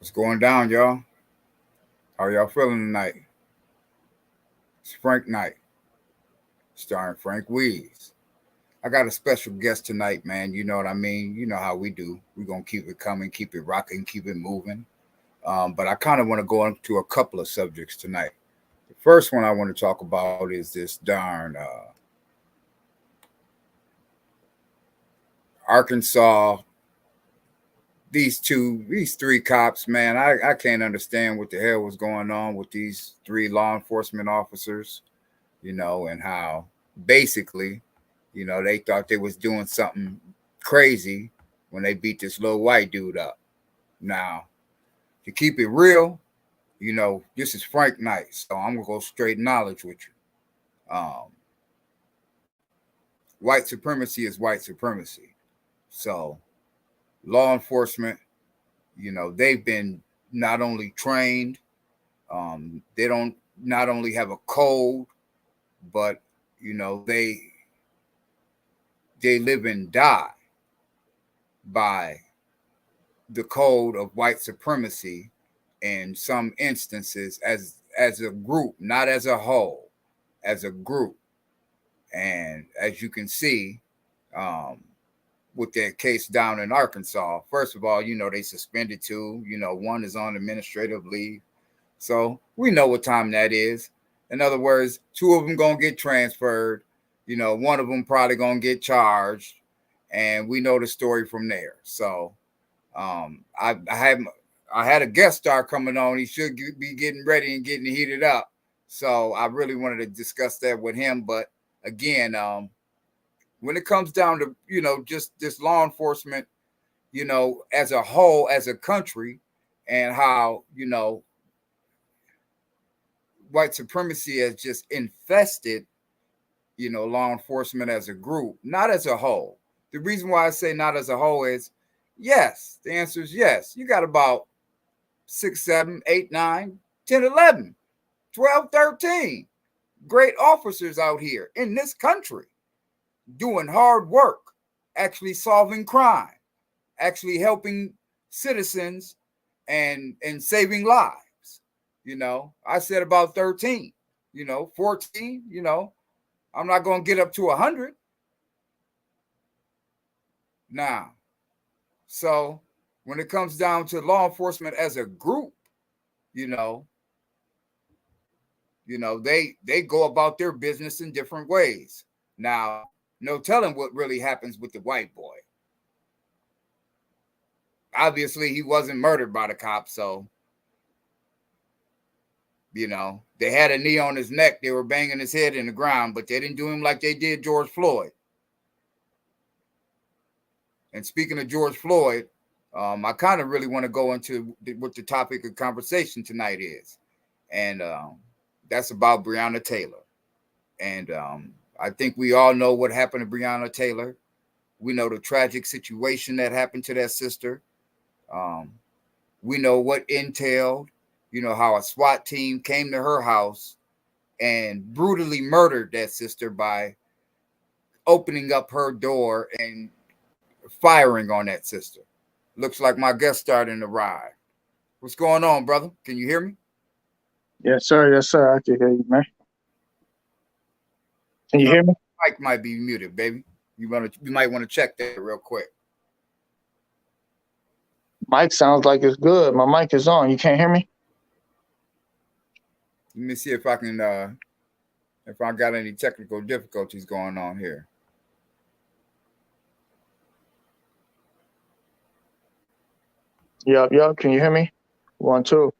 What's going down, y'all? How y'all feeling tonight? It's Frank Night, starring Frank Weeds. I got a special guest tonight, man. You know what I mean? You know how we do. We're going to keep it coming, keep it rocking, keep it moving. But I kind of want to go into a couple of subjects tonight. The first one I want to talk about is this darn Arkansas. These three cops, man. I can't understand what the hell was going on with these three law enforcement officers, and how basically, they thought they was doing something crazy when they beat this little white dude up. Now, to keep it real, this is Frank Knight, so I'm gonna go straight knowledge with you. White supremacy is white supremacy. So law enforcement, they've been not only trained, they don't not only have a code, but they live and die by the code of white supremacy in some instances as a group, not as a whole, as a group. And as you can see, with that case down in Arkansas, first of all, they suspended two. One is on administrative leave. So we know what time that is. In other words, two of them going to get transferred. One of them probably going to get charged. And we know the story from there. So I had a guest star coming on. He should be getting ready and getting heated up. So I really wanted to discuss that with him. But again, when it comes down to, just this law enforcement, as a whole, as a country, and how, white supremacy has just infested, law enforcement as a group, not as a whole. The reason why I say not as a whole is yes. The answer is yes. You got about 6, 7, 8, 9, 10, 11, 12, 13 great officers out here in this country doing hard work, actually solving crime, actually helping citizens and saving lives. I said about 13, 14, I'm not going to get up to 100 now. So when it comes down to law enforcement as a group, they go about their business in different ways. Now, no telling what really happens with the white boy. Obviously, he wasn't murdered by the cops, so they had a knee on his neck. They were banging his head in the ground, but they didn't do him like they did George Floyd. And speaking of George Floyd, I kind of really want to go into what the topic of conversation tonight is. And that's about Breonna Taylor. And I think we all know what happened to Breonna Taylor. We know the tragic situation that happened to that sister. We know what entailed, how a SWAT team came to her house and brutally murdered that sister by opening up her door and firing on that sister. Looks like my guest starting to arrive. What's going on, brother? Can you hear me? Yes, sir. Yes, sir. I can hear you, man. Can you hear me? Mic might be muted, baby. You might want to check that real quick. Mic sounds like it's good. My mic is on. You can't hear me? Let me see if I can if I got any technical difficulties going on here. Yep. Can you hear me? 1, 2.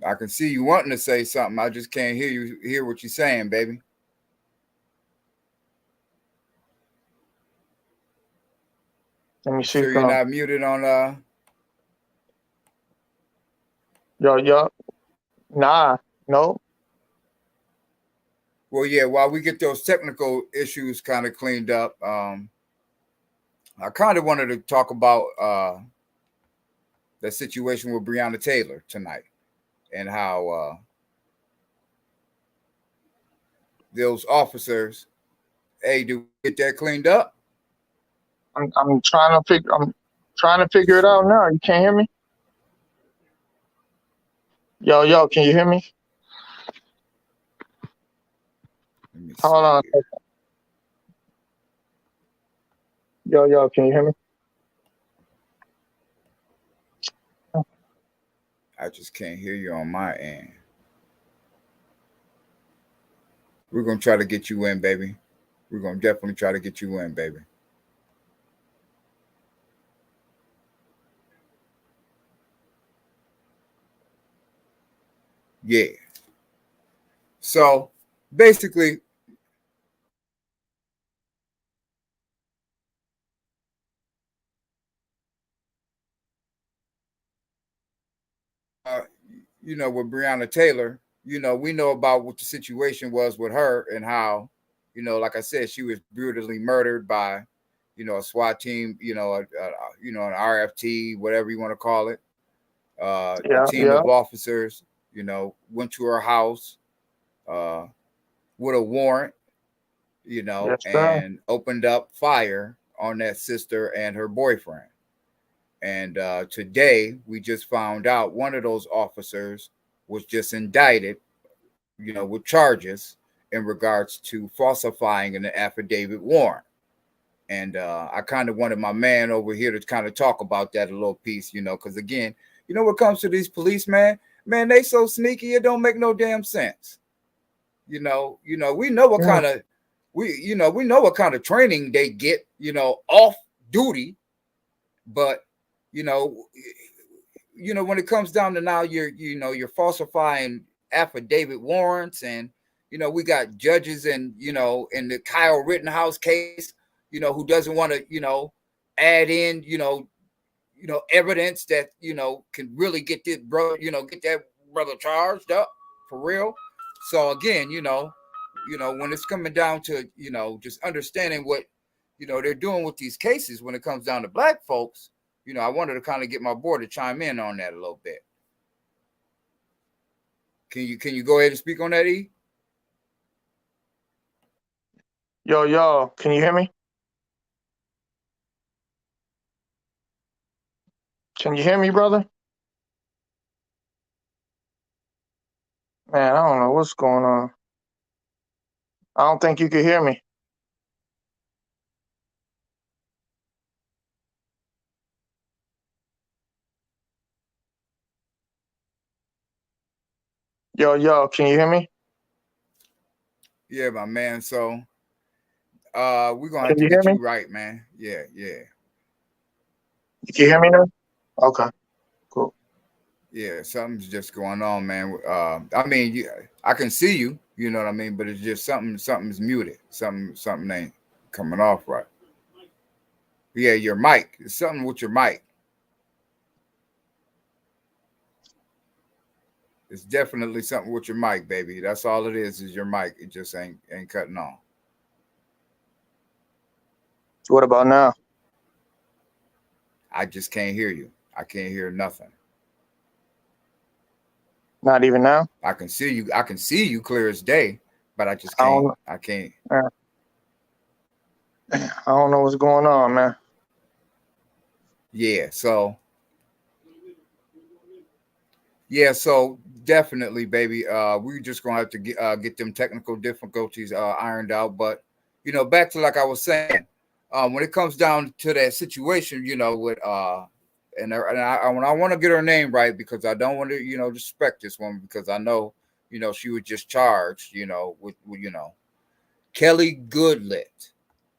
I can see you wanting to say something. I just can't hear what you're saying, baby. Let me see. Sure you're not muted on Yo. Nah, no. Well, yeah, while we get those technical issues kind of cleaned up, I kind of wanted to talk about the situation with Breonna Taylor tonight and how those officers, hey, do we get that cleaned up? I'm trying to figure it out now. You can't hear me? Yo, can you hear me? Let me Hold see on. here. Yo, can you hear me? I just can't hear you on my end. We're gonna try to get you in, baby. We're gonna definitely try to get you in, baby. Yeah. So basically, uh, with Breonna Taylor, we know about what the situation was with her and how, like I said, she was brutally murdered by, a SWAT team, an RFT, whatever you want to call it, a team Yeah. of officers, went to her house uh, with a warrant, Yes, sir. and opened up fire on that sister and her boyfriend. And today we just found out one of those officers was just indicted, with charges in regards to falsifying an affidavit warrant. And I kind of wanted my man over here to kind of talk about that a little piece, because again, what comes to these police, man, they so sneaky, it don't make no damn sense. We know what Yeah. kind of we know what kind of training they get, off duty, but you know, when it comes down to now, you're falsifying affidavit warrants, and we got judges, and in the Kyle Rittenhouse case, who doesn't want to, add in, evidence that can really get this brother, get that brother charged up for real. So again, when it's coming down to just understanding what they're doing with these cases when it comes down to black folks, I wanted to kind of get my board to chime in on that a little bit. Can you go ahead and speak on that, E? Yo, can you hear me? Can you hear me, brother? Man, I don't know what's going on. I don't think you can hear me. Yo, can you hear me? Yeah, my man. So we're gonna have Can to you hear get me? you right, man. Yeah, yeah. You can hear me now? Okay, cool. Yeah, something's just going on, man. I mean, I can see you. You know what I mean, but it's just something's muted. Something ain't coming off right. Yeah, your mic. It's something with your mic. It's definitely something with your mic, baby. That's all it is your mic. It just ain't cutting on. What about now? I just can't hear you. I can't hear nothing. Not even now? I can see you. I can see you clear as day, but I just I can't. don't, I can't. I don't know what's going on, man. Yeah. So definitely, baby. We're just gonna have to get them technical difficulties ironed out. But back to like I was saying, when it comes down to that situation, with when I want to get her name right, because I don't want to disrespect this woman, because I know she was just charged with Kelly Goodlett.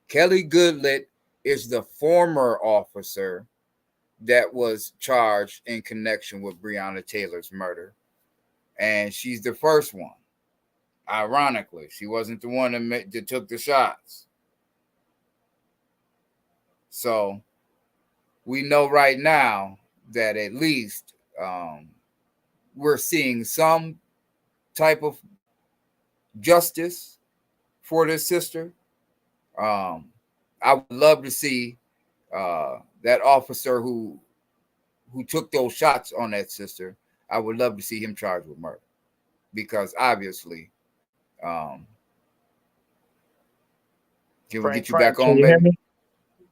Kelly Goodlett is the former officer that was charged in connection with Breonna Taylor's murder. And she's the first one. Ironically, she wasn't the one that took the shots. So we know right now that at least we're seeing some type of justice for this sister. Um, I would love to see that officer who took those shots on that sister. I would love to see him charged with murder, because obviously, um, can we get you back Frank, can on, you hear baby? me?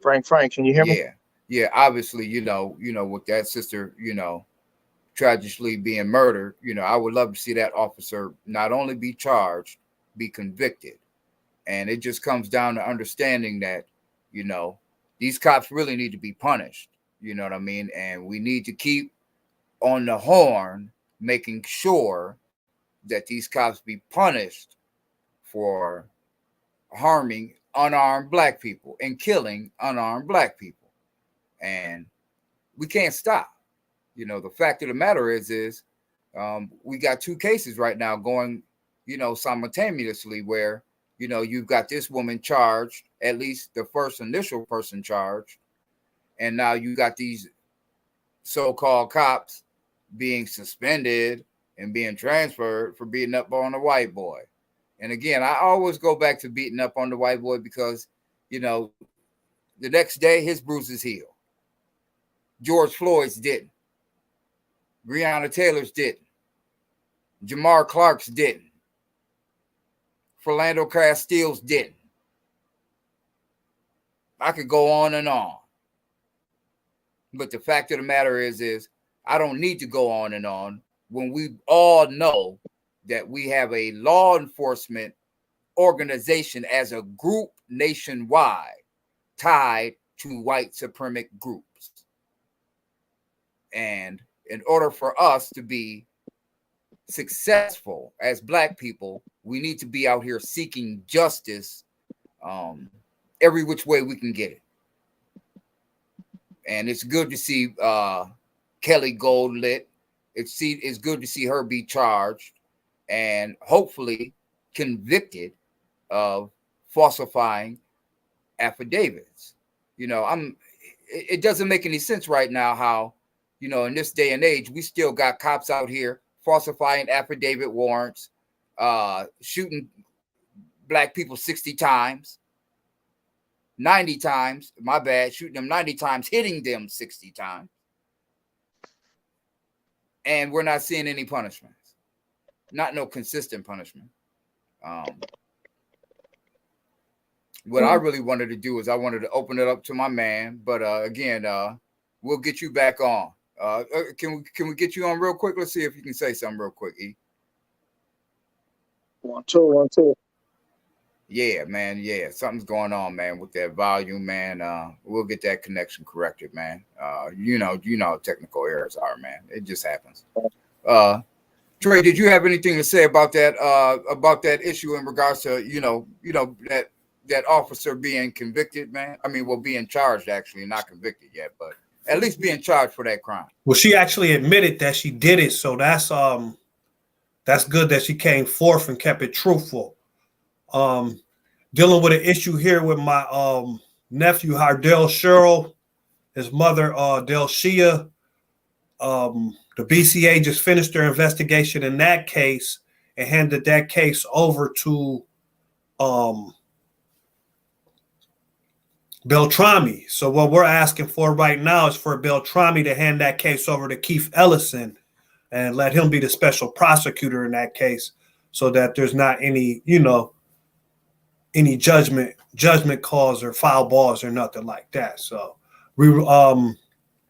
Frank, can you hear me? Yeah, yeah. Obviously, with that sister, tragically being murdered, I would love to see that officer not only be charged, be convicted. And it just comes down to understanding that, these cops really need to be punished. You know what I mean? And we need to keep on the horn, making sure that these cops be punished for harming unarmed black people and killing unarmed black people. And we can't stop. The fact of the matter is we got two cases right now going, simultaneously where, you've got this woman charged, at least the first initial person charged. And now you got these so-called cops being suspended and being transferred for beating up on a white boy. And again, I always go back to beating up on the white boy because, the next day his bruises heal. George Floyd's didn't. Breonna Taylor's didn't. Jamar Clark's didn't. Philando Castile's didn't. I could go on and on. But the fact of the matter is I don't need to go on and on when we all know that we have a law enforcement organization as a group nationwide tied to white supremacic groups. And in order for us to be successful as black people, we need to be out here seeking justice every which way we can get it. And it's good to see Kelly Goldlit. It's good to see her be charged and hopefully convicted of falsifying affidavits. It doesn't make any sense right now how, in this day and age, we still got cops out here falsifying affidavit warrants, shooting black people 60 times, 90 times, shooting them 90 times, hitting them 60 times. And we're not seeing any punishments, not no consistent punishment. What I really wanted to do is I wanted to open it up to my man, but again, we'll get you back on. Can we get you on real quick? Let's see if you can say something real quick, E. 1 2 1 2. Yeah, man. Yeah, something's going on, man, with that volume, man. We'll get that connection corrected, man. You know how technical errors are, man. It just happens. Trey, did you have anything to say about that issue in regards to that officer being convicted, man? I mean, well, being charged actually, not convicted yet, but at least being charged for that crime. Well, she actually admitted that she did it, so that's good that she came forth and kept it truthful. Dealing with an issue here with my nephew Hardell Sherrill, his mother Delshia. The BCA just finished their investigation in that case and handed that case over to Beltrami. So what we're asking for right now is for Beltrami to hand that case over to Keith Ellison and let him be the special prosecutor in that case, so that there's not any judgment calls or foul balls or nothing like that. So we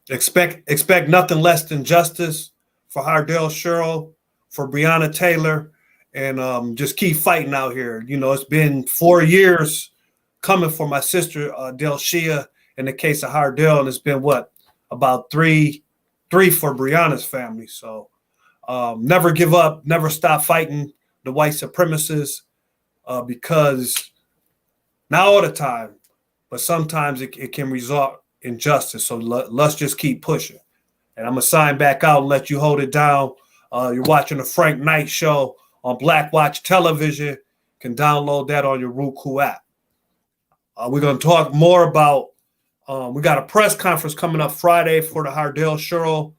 expect nothing less than justice for Hardell Sherrill, for Breonna Taylor, and just keep fighting out here. It's been 4 years coming for my sister Delshia in the case of Hardell, and it's been about three for Breonna's family. So never give up, never stop fighting the white supremacists, because not all the time, but sometimes it can result in justice. So let's just keep pushing. And I'm going to sign back out and let you hold it down. You're watching the Frank Knight Show on Black Watch Television. You can download that on your Roku app. We're going to talk more about, we got a press conference coming up Friday for the Hardell Sherrill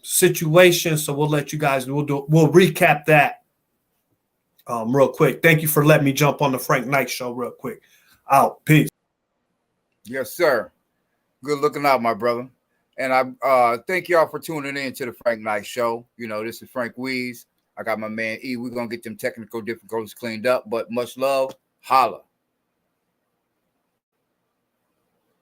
situation. So we'll let you guys, we'll recap that real quick. Thank you for letting me jump on the Frank Knight Show real quick. Out. Peace. Yes, sir. Good looking out, my brother. And I thank y'all for tuning in to the Frank Knight Show. This is Frank Weeze. I got my man E. We're going to get them technical difficulties cleaned up, but much love. Holla.